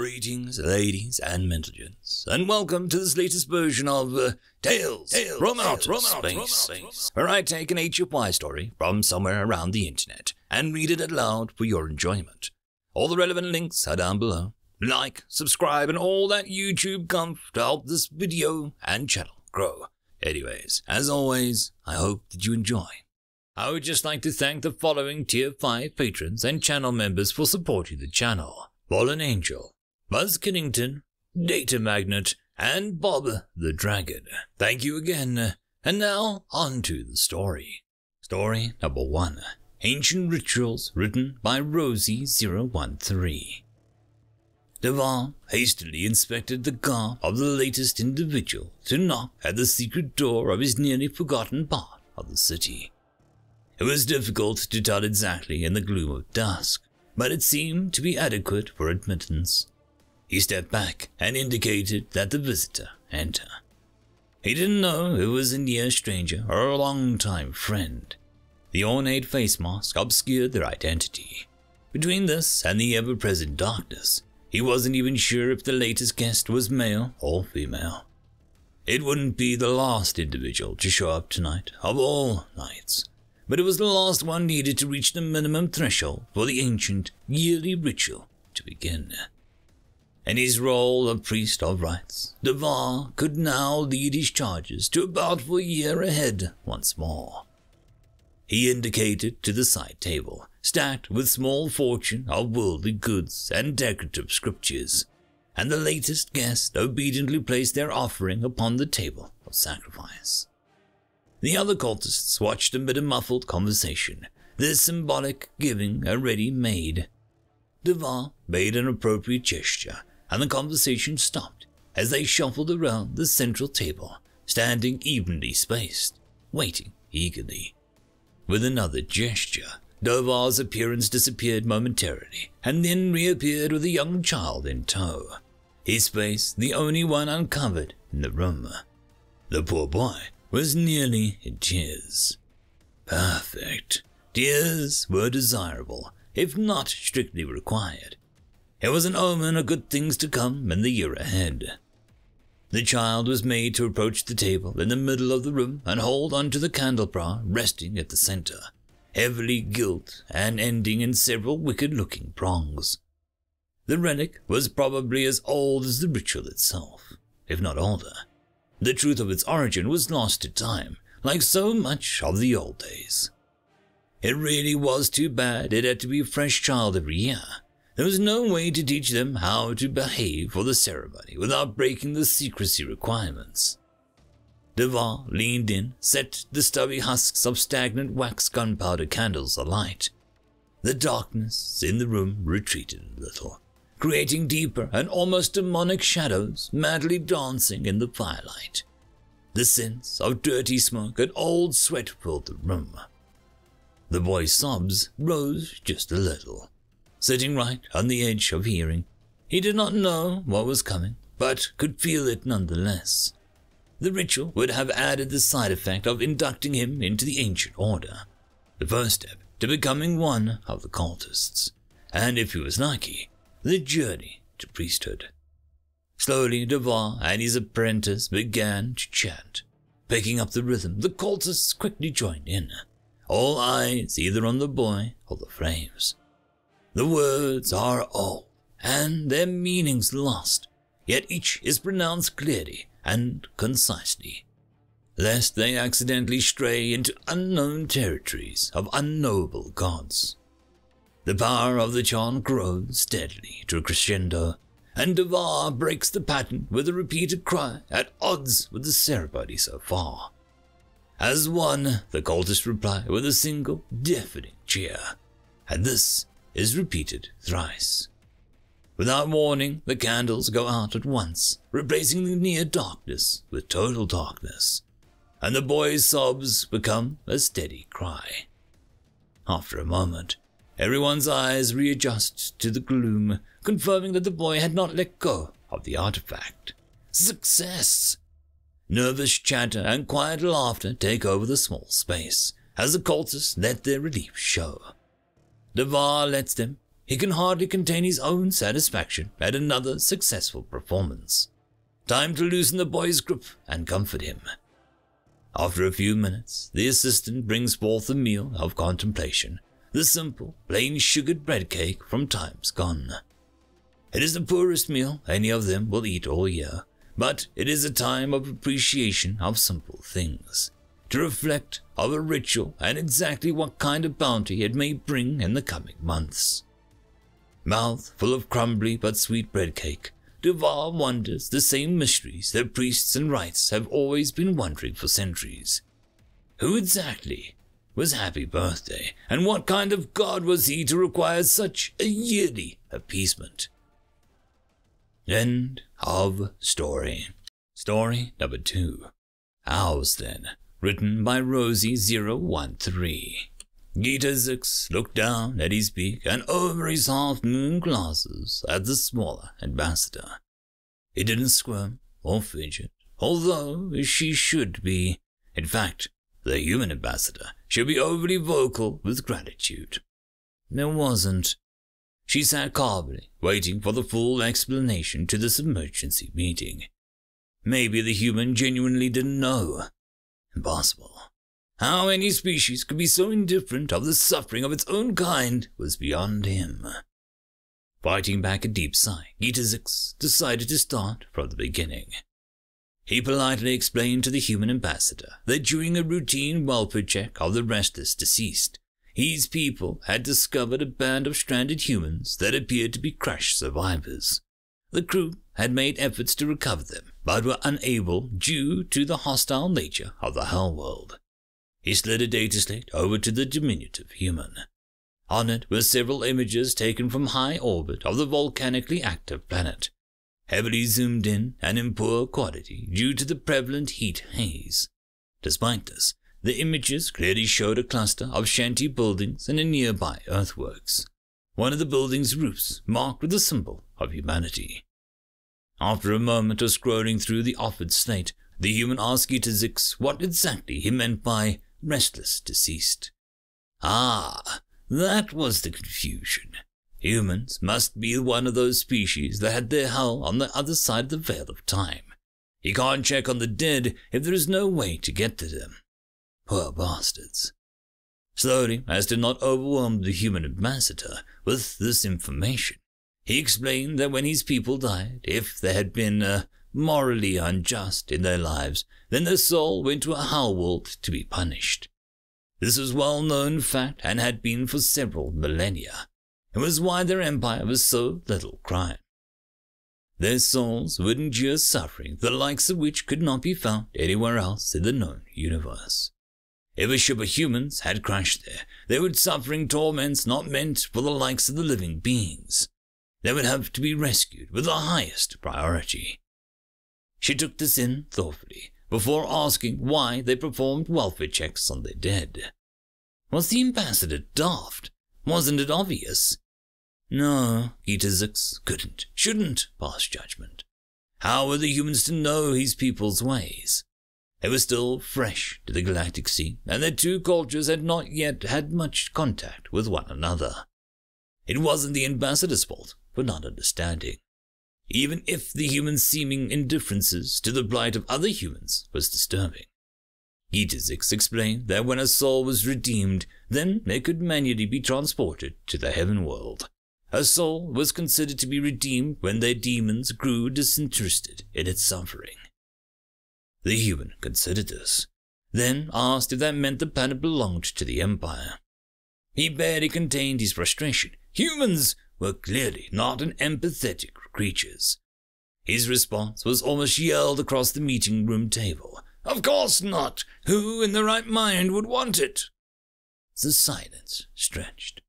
Greetings, ladies and gentlemen, and welcome to this latest version of Tales from Outer Space, where I take an HFY story from somewhere around the internet and read it aloud for your enjoyment. All the relevant links are down below. Like, subscribe, and all that YouTube gumph to help this video and channel grow. Anyways, as always, I hope that you enjoy. I would just like to thank the following Tier 5 patrons and channel members for supporting the channel: FallenAngel, BuzzKillington, Datamagnet, and Bob the Dragon. Thank you again. And now, on to the story. Story number 1. Ancient Rituals, written by Rosie013. Devar hastily inspected the garb of the latest individual to knock at the secret door of his nearly forgotten part of the city. It was difficult to tell exactly in the gloom of dusk, but it seemed to be adequate for admittance. He stepped back and indicated that the visitor enter. He didn't know it was a near stranger or a long-time friend. The ornate face mask obscured their identity. Between this and the ever-present darkness, he wasn't even sure if the latest guest was male or female. It wouldn't be the last individual to show up tonight, of all nights, but it was the last one needed to reach the minimum threshold for the ancient, yearly ritual to begin. In his role of priest of rites, Devar could now lead his charges to about a year ahead once more. He indicated to the side table, stacked with small fortune of worldly goods and decorative scriptures, and the latest guest obediently placed their offering upon the table of sacrifice. The other cultists watched amid a muffled conversation, their symbolic giving already made. Devar made an appropriate gesture, and the conversation stopped as they shuffled around the central table, standing evenly spaced, waiting eagerly. With another gesture, Devar's appearance disappeared momentarily, and then reappeared with a young child in tow, his face the only one uncovered in the room. The poor boy was nearly in tears. Perfect. Tears were desirable, if not strictly required. It was an omen of good things to come in the year ahead. The child was made to approach the table in the middle of the room and hold onto the candelabra resting at the center, heavily gilt and ending in several wicked-looking prongs. The relic was probably as old as the ritual itself, if not older. The truth of its origin was lost to time, like so much of the old days. It really was too bad it had to be a fresh child every year. There was no way to teach them how to behave for the ceremony without breaking the secrecy requirements. Devar leaned in, set the stubby husks of stagnant wax gunpowder candles alight. The darkness in the room retreated a little, creating deeper and almost demonic shadows madly dancing in the firelight. The sense of dirty smoke and old sweat filled the room. The boy's sobs rose just a little. Sitting right on the edge of hearing, he did not know what was coming, but could feel it nonetheless. The ritual would have added the side effect of inducting him into the ancient order, the first step to becoming one of the cultists, and if he was lucky, the journey to priesthood. Slowly, Devar and his apprentice began to chant. Picking up the rhythm, the cultists quickly joined in, all eyes either on the boy or the flames. The words are old, and their meanings lost, yet each is pronounced clearly and concisely, lest they accidentally stray into unknown territories of unknowable gods. The power of the chant grows steadily to a crescendo, and Devar breaks the pattern with a repeated cry at odds with the ceremony so far. As one, the cultists reply with a single deafening cheer, and this is repeated thrice. Without warning, the candles go out at once, replacing the near darkness with total darkness, and the boy's sobs become a steady cry. After a moment, everyone's eyes readjust to the gloom, confirming that the boy had not let go of the artifact. Success! Nervous chatter and quiet laughter take over the small space, as the cultists let their relief show. Devar lets them he can hardly contain his own satisfaction at another successful performance. Time to loosen the boy's grip and comfort him. After a few minutes, the assistant brings forth a meal of contemplation, the simple, plain sugared bread cake from times gone. It is the poorest meal any of them will eat all year, but it is a time of appreciation of simple things, to reflect of a ritual and exactly what kind of bounty it may bring in the coming months. Mouth full of crumbly but sweet bread cake, Duval wonders the same mysteries that priests and rites have always been wondering for centuries. Who exactly was Happy Birthday, and what kind of god was he to require such a yearly appeasement? End of story. Story number 2. Ours Then, written by Rosie013. Gita-Zix looked down at his beak and over his half-moon glasses at the smaller ambassador. He didn't squirm or fidget, although she should be. In fact, the human ambassador should be overly vocal with gratitude. There wasn't. She sat calmly, waiting for the full explanation to this emergency meeting. Maybe the human genuinely didn't know. Impossible. How any species could be so indifferent of the suffering of its own kind was beyond him. Fighting back a deep sigh, Gita-Zix decided to start from the beginning. He politely explained to the human ambassador that during a routine welfare check of the restless deceased, his people had discovered a band of stranded humans that appeared to be crash survivors. The crew had made efforts to recover them, but were unable due to the hostile nature of the Hell World. He slid a data slate over to the diminutive human. On it were several images taken from high orbit of the volcanically active planet, heavily zoomed in and in poor quality due to the prevalent heat haze. Despite this, the images clearly showed a cluster of shanty buildings and a nearby earthworks, one of the buildings' roofs marked with the symbol of humanity. After a moment of scrolling through the offered slate, the human asked Gita-Zix what exactly he meant by restless deceased. Ah, that was the confusion. Humans must be one of those species that had their hell on the other side of the veil of time. You can't check on the dead if there is no way to get to them. Poor bastards. Slowly, as to not overwhelm the human ambassador with this information, he explained that when his people died, if they had been morally unjust in their lives, then their soul went to a hell world to be punished. This was well-known fact and had been for several millennia. It was why their empire was so little crime. Their souls would endure suffering the likes of which could not be found anywhere else in the known universe. If a ship of humans had crashed there, they would suffering torments not meant for the likes of the living beings. They would have to be rescued with the highest priority. She took this in thoughtfully, before asking why they performed welfare checks on their dead. Was the ambassador daft? Wasn't it obvious? No, Gita-Zix couldn't, shouldn't pass judgment. How were the humans to know his people's ways? They were still fresh to the galactic scene, and their two cultures had not yet had much contact with one another. It wasn't the ambassador's fault for not understanding. Even if the humans' seeming indifferences to the plight of other humans was disturbing. Gita-Zix explained that when a soul was redeemed, then they could manually be transported to the heaven world. A soul was considered to be redeemed when their demons grew disinterested in its suffering. The human considered this, then asked if that meant the planet belonged to the Empire. He barely contained his frustration. Humans were clearly not an empathetic creatures. His response was almost yelled across the meeting room table. Of course not! Who in their right mind would want it? The silence stretched.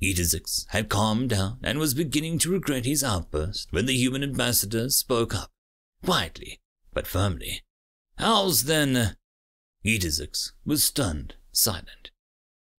Gita-Zix had calmed down and was beginning to regret his outburst when the human ambassador spoke up, quietly but firmly. How's then? Gita-Zix was stunned, silent.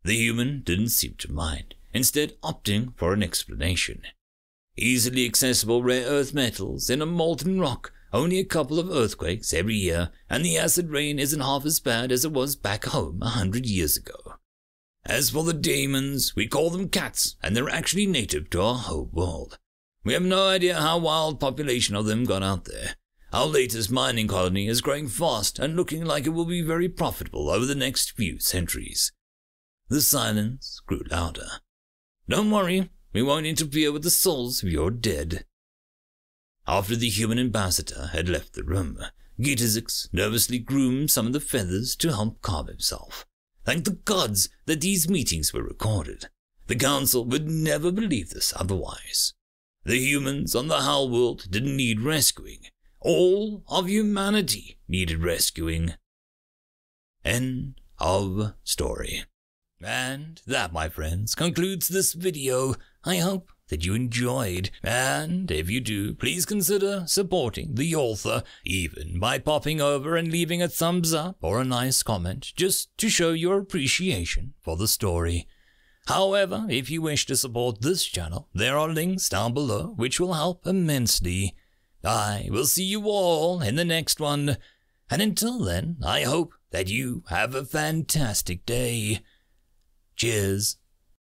The human didn't seem to mind, instead opting for an explanation. Easily accessible rare earth metals in a molten rock, only a couple of earthquakes every year, and the acid rain isn't half as bad as it was back home 100 years ago. As for the demons, we call them cats, and they're actually native to our whole world. We have no idea how wild population of them got out there. Our latest mining colony is growing fast and looking like it will be very profitable over the next few centuries. The silence grew louder. Don't worry, we won't interfere with the souls of your dead. After the human ambassador had left the room, Gitizix nervously groomed some of the feathers to help calm himself. Thank the gods that these meetings were recorded. The council would never believe this otherwise. The humans on the Howl world didn't need rescuing. All of humanity needed rescuing. End of story. And that, my friends, concludes this video. I hope that you enjoyed, and if you do, please consider supporting the author, even by popping over and leaving a thumbs up or a nice comment, just to show your appreciation for the story. However, if you wish to support this channel, there are links down below which will help immensely. I will see you all in the next one, and until then, I hope that you have a fantastic day. Cheers.